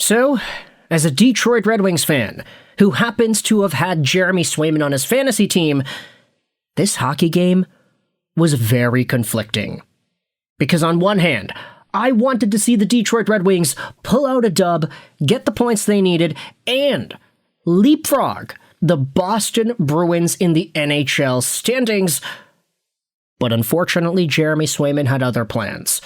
So, as a Detroit Red Wings fan who happens to have had Jeremy Swayman on his fantasy team, this hockey game was very conflicting. Because on one hand, I wanted to see the Detroit Red Wings pull out a dub, get the points they needed, and leapfrog the Boston Bruins in the NHL standings. But unfortunately, Jeremy Swayman had other plans.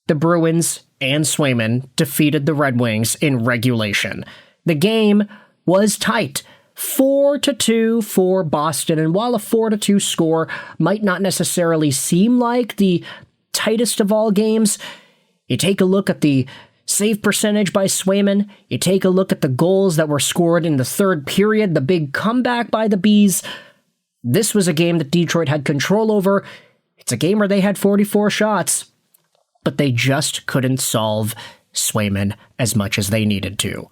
The Bruins and Swayman defeated the Red Wings in regulation. The game was tight, 4-2 for Boston, and while a 4-2 score might not necessarily seem like the tightest of all games, you take a look at the save percentage by Swayman, you take a look at the goals that were scored in the third period, the big comeback by the Bees. This was a game that Detroit had control over. It's a game where they had 44 shots, but they just couldn't solve Swayman as much as they needed to.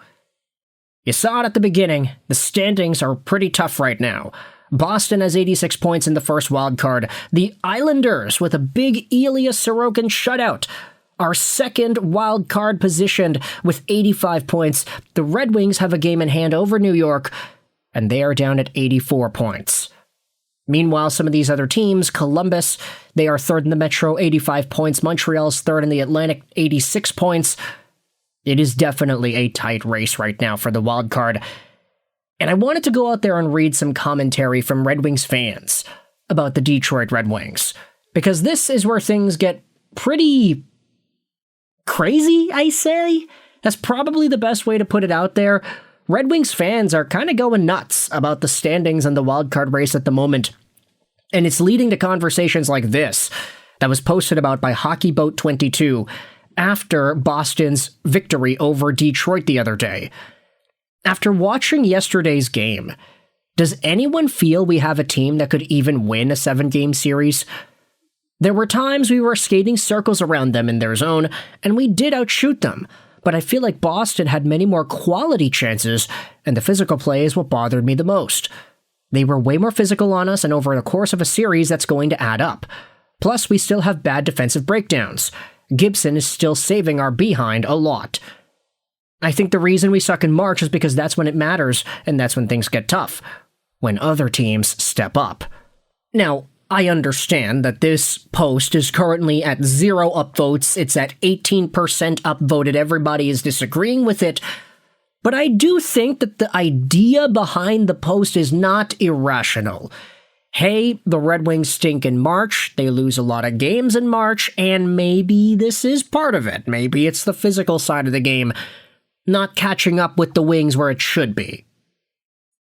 You saw it at the beginning. The standings are pretty tough right now. Boston has 86 points in the first wildcard. The Islanders, with a big Ilya Sorokin shutout, are second wildcard positioned with 85 points. The Red Wings have a game in hand over New York, and they are down at 84 points. Meanwhile, some of these other teams, Columbus, they are third in the Metro, 85 points. Montreal's third in the Atlantic, 86 points. It is definitely a tight race right now for the wild card. And I wanted to go out there and read some commentary from Red Wings fans about the Detroit Red Wings, because this is where things get pretty crazy, I say. That's probably the best way to put it out there. Red Wings fans are kind of going nuts about the standings and the wildcard race at the moment, and it's leading to conversations like this that was posted about by HockeyBoat22 after Boston's victory over Detroit the other day. After watching yesterday's game, does anyone feel we have a team that could even win a 7-game series? There were times we were skating circles around them in their zone, and we did outshoot them. But I feel like Boston had many more quality chances, and the physical play is what bothered me the most. They were way more physical on us, and over the course of a series, that's going to add up. Plus, we still have bad defensive breakdowns. Gibson is still saving our behind a lot. I think the reason we suck in March is because that's when it matters, and that's when things get tough. When other teams step up. Now, I understand that this post is currently at 0 upvotes, it's at 18% upvoted, everybody is disagreeing with it, but I do think that the idea behind the post is not irrational. Hey, the Red Wings stink in March, they lose a lot of games in March, and maybe this is part of it. Maybe it's the physical side of the game, not catching up with the Wings where it should be.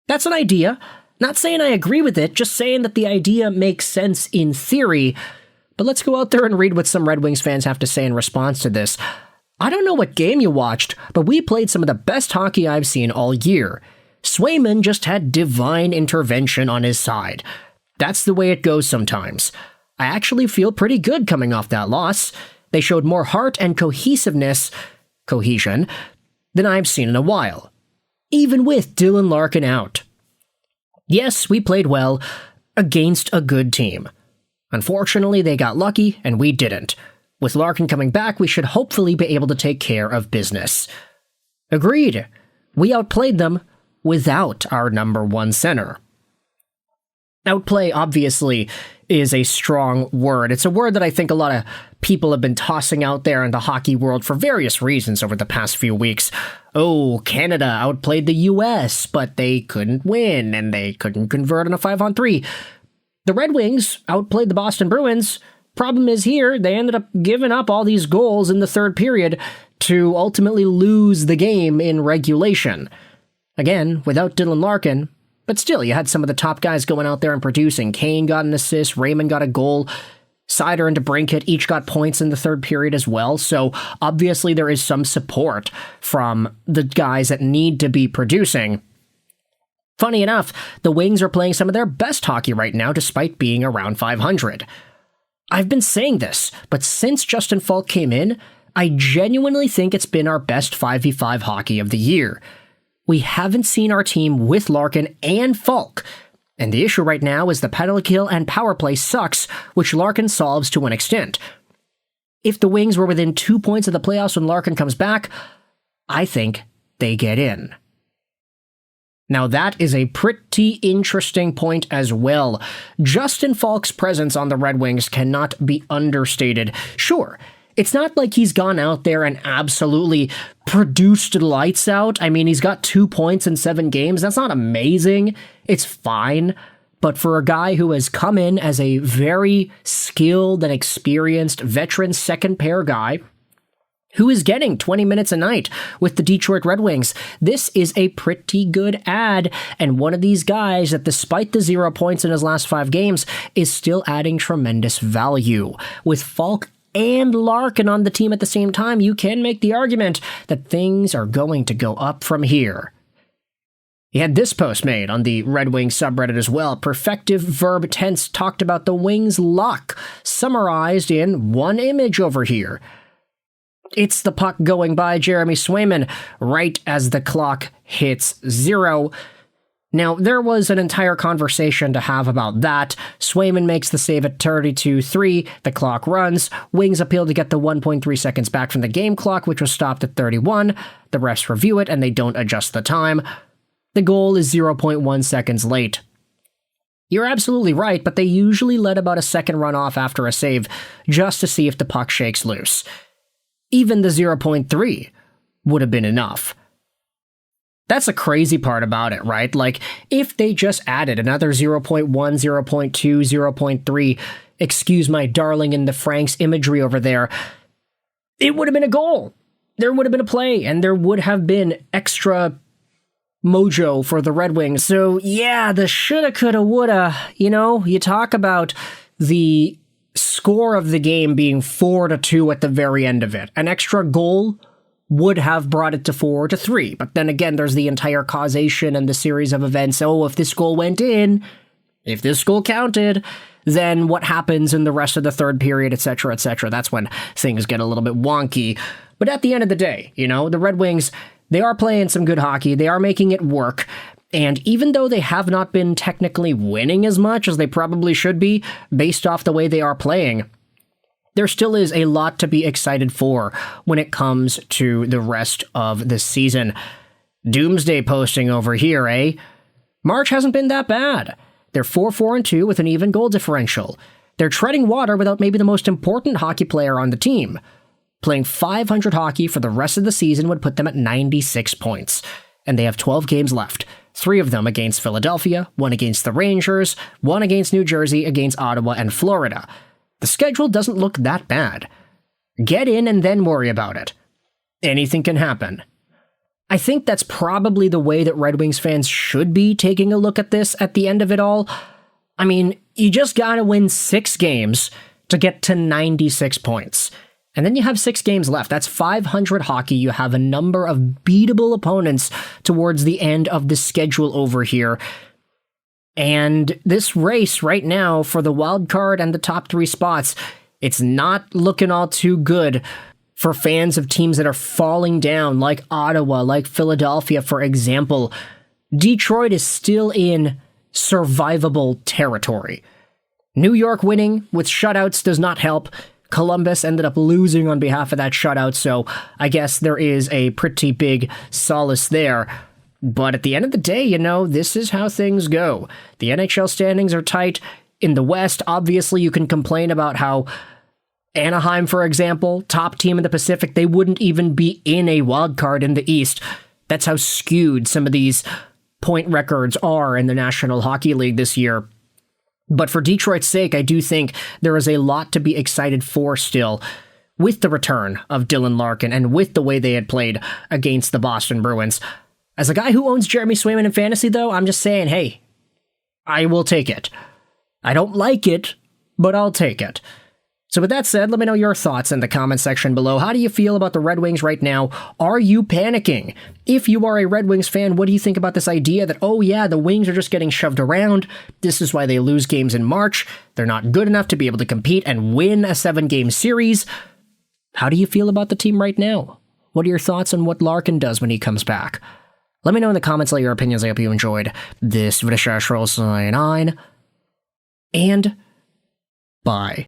That's an idea. Not saying I agree with it, just saying that the idea makes sense in theory. But let's go out there and read what some Red Wings fans have to say in response to this. I don't know what game you watched, but we played some of the best hockey I've seen all year. Swayman just had divine intervention on his side. That's the way it goes sometimes. I actually feel pretty good coming off that loss. They showed more heart and cohesion, than I've seen in a while. Even with Dylan Larkin out. Yes, we played well against a good team. Unfortunately, they got lucky, and we didn't. With Larkin coming back, we should hopefully be able to take care of business. Agreed. We outplayed them without our number one center. Outplay, obviously, is a strong word. It's a word that I think a lot of people have been tossing out there in the hockey world for various reasons over the past few weeks. Oh, Canada outplayed the US, but they couldn't win, and they couldn't convert on a 5-on-3. The Red Wings outplayed the Boston Bruins. Problem is here, they ended up giving up all these goals in the third period to ultimately lose the game in regulation. Again, without Dylan Larkin. But still, you had some of the top guys going out there and producing. Kane got an assist, Raymond got a goal, Seider and DeBrincat each got points in the third period as well, so obviously there is some support from the guys that need to be producing. Funny enough, the Wings are playing some of their best hockey right now despite being around 500. I've been saying this, but since Justin Falk came in, I genuinely think it's been our best 5v5 hockey of the year. We haven't seen our team with Larkin and Falk, and the issue right now is the penalty kill and power play sucks, which Larkin solves to an extent. If the Wings were within 2 points of the playoffs when Larkin comes back, I think they get in. Now that is a pretty interesting point as well. Justin Falk's presence on the Red Wings cannot be understated. Sure, it's not like he's gone out there and absolutely produced lights out. I mean, he's got 2 points in 7 games. That's not amazing. It's fine. But for a guy who has come in as a very skilled and experienced veteran second pair guy, who is getting 20 minutes a night with the Detroit Red Wings, this is a pretty good ad, and one of these guys that, despite the 0 points in his last 5 games, is still adding tremendous value. With Falk and Larkin on the team at the same time, you can make the argument that things are going to go up from here. He had this post made on the Red Wings subreddit as well. Perfective verb tense talked about the Wings' luck, summarized in one image over here. It's the puck going by Jeremy Swayman right as the clock hits 0. Now, there was an entire conversation to have about that. Swayman makes the save at 32-3. The clock runs. Wings appeal to get the 1.3 seconds back from the game clock, which was stopped at 31. The refs review it, and they don't adjust the time. The goal is 0.1 seconds late. You're absolutely right, but they usually let about a second run off after a save just to see if the puck shakes loose. Even the 0.3 would have been enough. That's the crazy part about it, right? Like, if they just added another 0.1, 0.2, 0.3, excuse my darling in the Franks imagery over there, it would have been a goal. There would have been a play, and there would have been extra mojo for the Red Wings. So, yeah, the shoulda, coulda, woulda, you talk about the score of the game being 4-2 at the very end of it. An extra goal would have brought it to 4-3. But then again, there's the entire causation and the series of events. Oh, if this goal went in, if this goal counted, then what happens in the rest of the third period, etc., etc. That's when things get a little bit wonky. But at the end of the day, the Red Wings, they are playing some good hockey. They are making it work. And even though they have not been technically winning as much as they probably should be, based off the way they are playing, there still is a lot to be excited for when it comes to the rest of the season. Doomsday posting over here, eh? March hasn't been that bad. They're 4-4-2 with an even goal differential. They're treading water without maybe the most important hockey player on the team. Playing 500 hockey for the rest of the season would put them at 96 points. And they have 12 games left. 3 of them against Philadelphia, 1 against the Rangers, 1 against New Jersey, against Ottawa and Florida. The schedule doesn't look that bad. Get in and then worry about it. Anything can happen. I think that's probably the way that Red Wings fans should be taking a look at this at the end of it all. I mean, you just gotta win 6 games to get to 96 points. And then you have 6 games left. That's 500 hockey. You have a number of beatable opponents towards the end of the schedule over here. And this race right now for the wild card and the top 3 spots, it's not looking all too good for fans of teams that are falling down, like Ottawa, like Philadelphia, for example. Detroit is still in survivable territory. New York winning with shutouts does not help. Columbus ended up losing on behalf of that shutout, so I guess there is a pretty big solace there. But at the end of the day, this is how things go. The NHL standings are tight. In the West, obviously, you can complain about how Anaheim, for example, top team in the Pacific, they wouldn't even be in a wild card in the East. That's how skewed some of these point records are in the National Hockey League this year. But for Detroit's sake, I do think there is a lot to be excited for still, with the return of Dylan Larkin and with the way they had played against the Boston Bruins. As a guy who owns Jeremy Swayman in fantasy, though, I'm just saying, hey, I will take it. I don't like it, but I'll take it. So with that said, let me know your thoughts in the comment section below. How do you feel about the Red Wings right now? Are you panicking? If you are a Red Wings fan, what do you think about this idea that, oh yeah, the Wings are just getting shoved around. This is why they lose games in March. They're not good enough to be able to compete and win a 7-game series. How do you feel about the team right now? What are your thoughts on what Larkin does when he comes back? Let me know in the comments all your opinions. I hope you enjoyed this video. And bye.